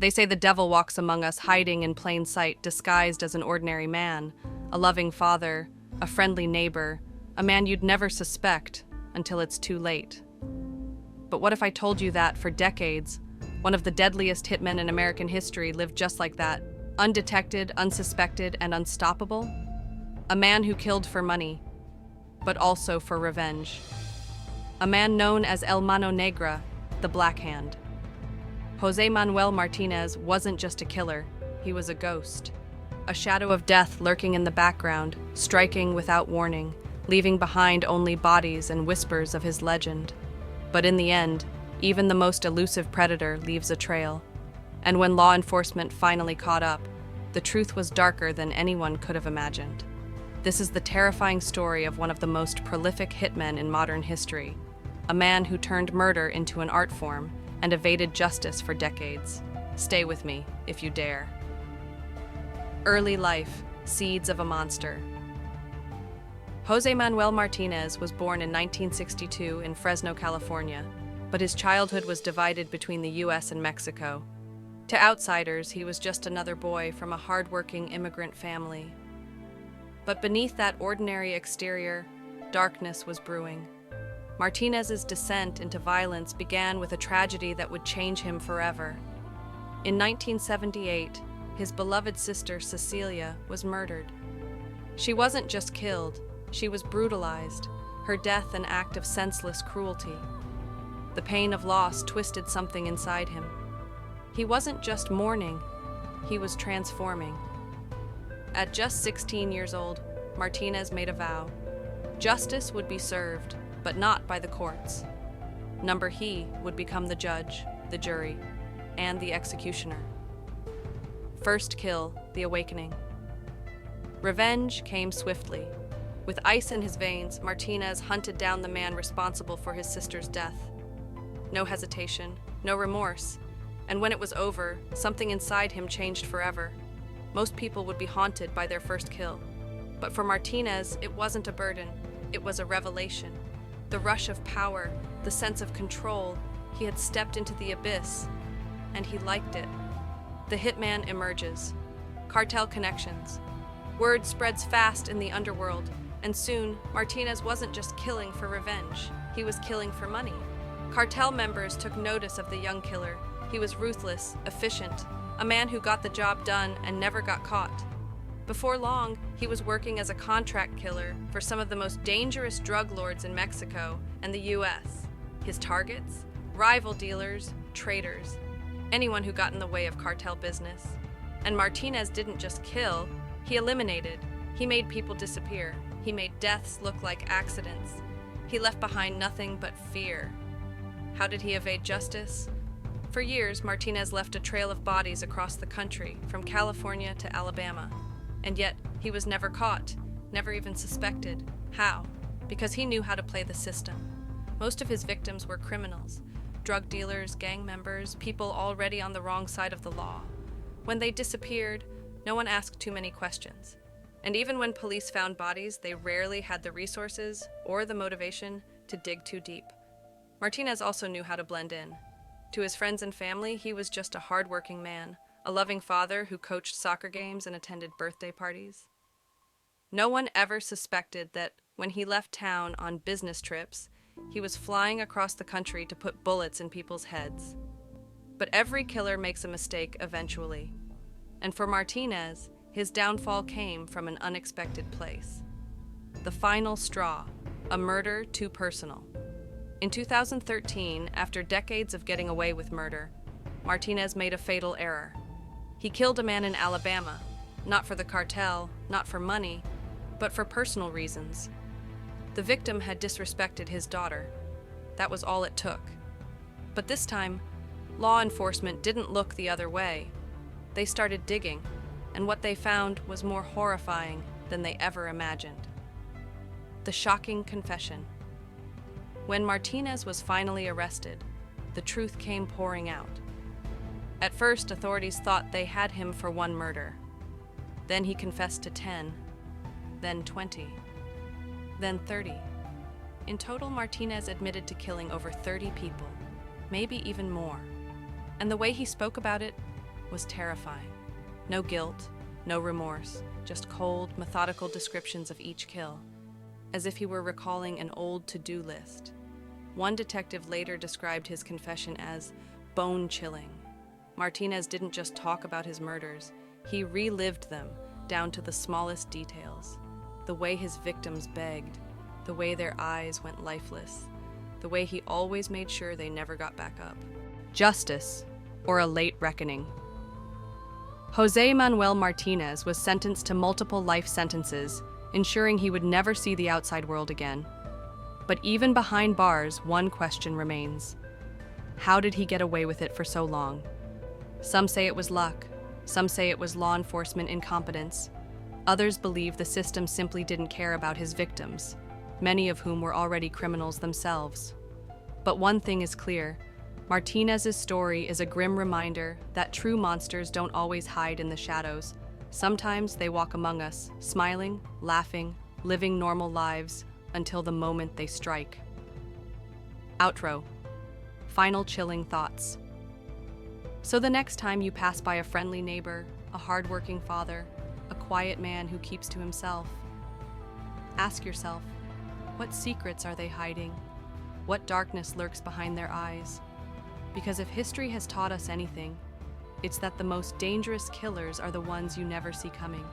They say the devil walks among us, hiding in plain sight, disguised as an ordinary man, a loving father, a friendly neighbor, a man you'd never suspect until it's too late. But what if I told you that, for decades, one of the deadliest hitmen in American history lived just like that, undetected, unsuspected, and unstoppable? A man who killed for money, but also for revenge. A man known as El Mano Negra, the Black Hand. José Manuel Martínez wasn't just a killer, he was a ghost. A shadow of death lurking in the background, striking without warning, leaving behind only bodies and whispers of his legend. But in the end, even the most elusive predator leaves a trail. And when law enforcement finally caught up, the truth was darker than anyone could have imagined. This is the terrifying story of one of the most prolific hitmen in modern history, a man who turned murder into an art form and evaded justice for decades. Stay with me, if you dare. Early life, seeds of a monster. José Manuel Martínez was born in 1962 in Fresno, California, but his childhood was divided between the US and Mexico. To outsiders, he was just another boy from a hardworking immigrant family. But beneath that ordinary exterior, darkness was brewing. Martínez's descent into violence began with a tragedy that would change him forever. In 1978, his beloved sister Cecilia was murdered. She wasn't just killed, she was brutalized, her death an act of senseless cruelty. The pain of loss twisted something inside him. He wasn't just mourning, he was transforming. At just 16 years old, Martínez made a vow. Justice would be served, but not by the courts. He would become the judge, the jury, and the executioner. First kill, the awakening. Revenge came swiftly. With ice in his veins, Martínez hunted down the man responsible for his sister's death. No hesitation, no remorse. And when it was over, something inside him changed forever. Most people would be haunted by their first kill. But for Martínez, it wasn't a burden, it was a revelation. The rush of power, the sense of control, he had stepped into the abyss, and he liked it. The hitman emerges. Cartel connections. Word spreads fast in the underworld, and soon, Martínez wasn't just killing for revenge, he was killing for money. Cartel members took notice of the young killer. He was ruthless, efficient, a man who got the job done and never got caught. Before long, he was working as a contract killer for some of the most dangerous drug lords in Mexico and the US. His targets? Rival dealers, traitors, anyone who got in the way of cartel business. And Martínez didn't just kill, he eliminated. He made people disappear. He made deaths look like accidents. He left behind nothing but fear. How did he evade justice? For years, Martínez left a trail of bodies across the country, from California to Alabama. And yet, he was never caught, never even suspected. How? Because he knew how to play the system. Most of his victims were criminals, drug dealers, gang members, people already on the wrong side of the law. When they disappeared, no one asked too many questions. And even when police found bodies, they rarely had the resources or the motivation to dig too deep. Martínez also knew how to blend in. To his friends and family, he was just a hard-working man, a loving father who coached soccer games and attended birthday parties. No one ever suspected that when he left town on business trips, he was flying across the country to put bullets in people's heads. But every killer makes a mistake eventually. And for Martínez, his downfall came from an unexpected place. The final straw, a murder too personal. In 2013, after decades of getting away with murder, Martínez made a fatal error. He killed a man in Alabama, not for the cartel, not for money, but for personal reasons. The victim had disrespected his daughter. That was all it took. But this time, law enforcement didn't look the other way. They started digging, and what they found was more horrifying than they ever imagined. The shocking confession. When Martínez was finally arrested, the truth came pouring out. At first, authorities thought they had him for one murder. Then he confessed to 10, then 20, then 30. In total, Martínez admitted to killing over 30 people, maybe even more. And the way he spoke about it, was terrifying. No guilt, no remorse, just cold, methodical descriptions of each kill, as if he were recalling an old to-do list. One detective later described his confession as bone-chilling. Martinez didn't just talk about his murders, he relived them down to the smallest details. The way his victims begged, the way their eyes went lifeless, the way he always made sure they never got back up. Justice, or a late reckoning. Jose Manuel Martinez was sentenced to multiple life sentences, ensuring he would never see the outside world again. But even behind bars, one question remains. How did he get away with it for so long? Some say it was luck. Some say it was law enforcement incompetence. Others believe the system simply didn't care about his victims, many of whom were already criminals themselves. But one thing is clear. Martinez's story is a grim reminder that true monsters don't always hide in the shadows. Sometimes they walk among us, smiling, laughing, living normal lives until the moment they strike. Outro. Final chilling thoughts. So the next time you pass by a friendly neighbor, a hardworking father, a quiet man who keeps to himself, ask yourself, what secrets are they hiding? What darkness lurks behind their eyes? Because if history has taught us anything, it's that the most dangerous killers are the ones you never see coming.